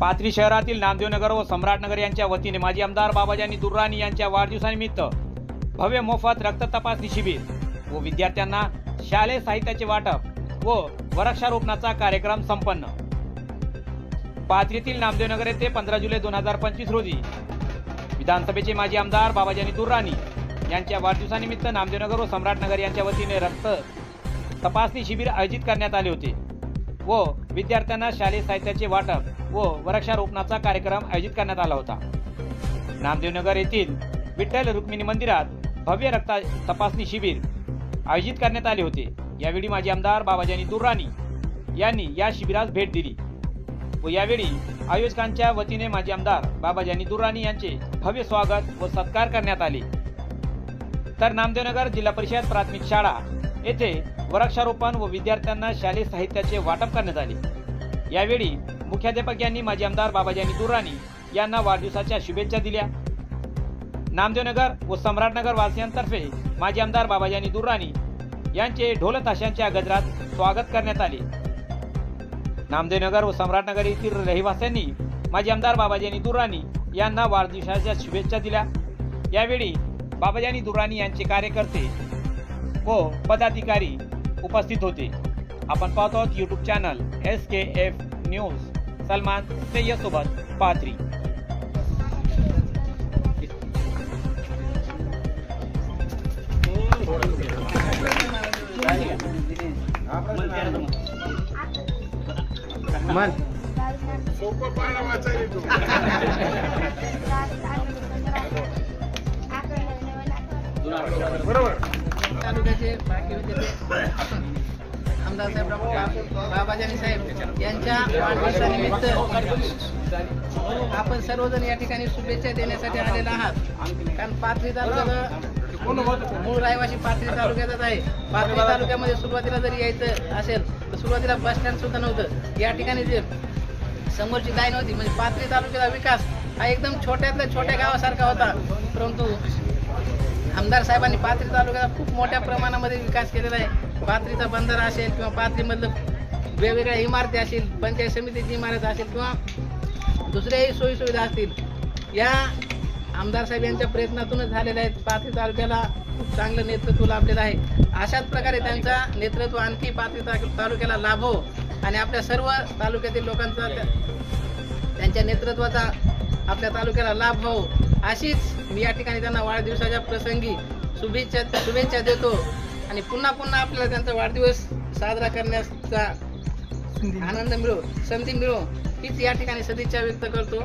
पाथरी शहरातील नामदेवनगर व सम्राटनगर यांच्या वतीने माजी आमदार बाबाजानी दुर्राणी यांच्या वाढदिवसानिमित्त भव्य मोफत रक्त तपासणी शिबिर व विद्यार्थ्यांना शालेय साहित्याचे वाटप व वृक्षारोपणाचा कार्यक्रम संपन्न। पाथरीतील नामदेवनगर येथे 15 जुलै 2025 रोजी विधानसभेचे माजी आमदार बाबाजानी दुर्राणी यांच्या वाढदिवसानिमित्त नामदेवनगर व सम्राटनगर यांच्या वतीने रक्त तपासणी शिबिर आयोजित करण्यात आले होते व विद्यार्थ्यांना शालेय साहित्याचे वाटप व वृक्षारोपणाचा कार्यक्रम आयोजित करण्यात आला होता। नामदेवनगर येथील विठ्ठल रुक्मिणी मंदिरात भव्य रक्त तपासणी शिबिर आयोजित करण्यात आले होते। यावेळी माजी आमदार बाबाजानी दुर्राणी यांनी या शिबिरास भेट दिली व यावेळी आयोजकांच्या वतीने माजी आमदार बाबाजानी दुर्राणी यांचे भव्य स्वागत व सत्कार करण्यात आले। तर नामदेवनगर जिल्हा परिषद प्राथमिक शाळा येथे वृक्षारोपण व विद्यार्थ्यांना शालेय साहित्याचे वाटप करण्यात आले। यावेळी मुख्याध्यापक यांनी माजी आमदार बाबाजानी दुर्राणी यांना वाढदिवसाच्या शुभेच्छा दिल्या। नामदेवनगर व सम्राटनगर वासियांतर्फे माजी आमदार बाबाजानी दुर्राणी यांचे ढोल ताशांच्या गजरात स्वागत करण्यात आले। नामदेवनगर व सम्राटनगर येथील रहिवाशांनी माजी आमदार बाबाजानी दुर्राणी यांना वाढदिवसाच्या शुभेच्छा दिल्या। यावेळी बाबाजानी दुर्राणी यांचे कार्यकर्ते व पदाधिकारी उपस्थित होते। आपण पाहत आहोत YouTube channel SKF news. Salman Sayyad सोबत पाथरी। बरोबर तालुक्याचे बाकी विद्यार्थी आमदार साहेब बाबाजानी साहेब यांच्या वाढदिवसानिमित्त आपण सर्वजण या ठिकाणी शुभेच्छा देण्यासाठी आलेला आहात। कारण पाथरी तालुक्याचा मूळ रहिवासी पाथरी तालुक्याचाच आहे। पाथरी तालुक्यामध्ये सुरुवातीला जरी यायचं असेल तर सुरुवातीला बस स्टँड सुद्धा नव्हतं। या ठिकाणी जे समोरची लाईन होती म्हणजे पाथरी तालुक्याचा विकास हा एकदम छोट्यातल्या छोट्या गावासारखा होता, परंतु आमदार साहेबांनी पाथरी तालुक्याचा खूप मोठ्या प्रमाणामध्ये विकास केलेला आहे। पाथरीचा बंधारा असेल किंवा पाथरीमधलं वेगवेगळ्या इमारती असतील, पंचायत समितीची इमारत असेल किंवा दुसऱ्याही सोयीसुविधा असतील, या आमदार साहेब यांच्या प्रयत्नातूनच झालेल्या आहेत। पाथरी तालुक्याला खूप चांगलं नेतृत्व लाभलेलं आहे। अशाच प्रकारे त्यांचं नेतृत्व आणखी पाथरी तालुक्याला लाभो आणि आपल्या सर्व तालुक्यातील लोकांचा त्यांच्या नेतृत्वाचा आपल्या तालुक्याला लाभ हो, अशीच मी या ठिकाणी त्यांना वाढदिवसाच्या प्रसंगी शुभेच्छा देतो आणि पुन्हा पुन्हा आपल्याला त्यांचा वाढदिवस साजरा करण्याचा आनंद मिळो, संधी मिळो हीच या ठिकाणी सदिच्छा व्यक्त करतो।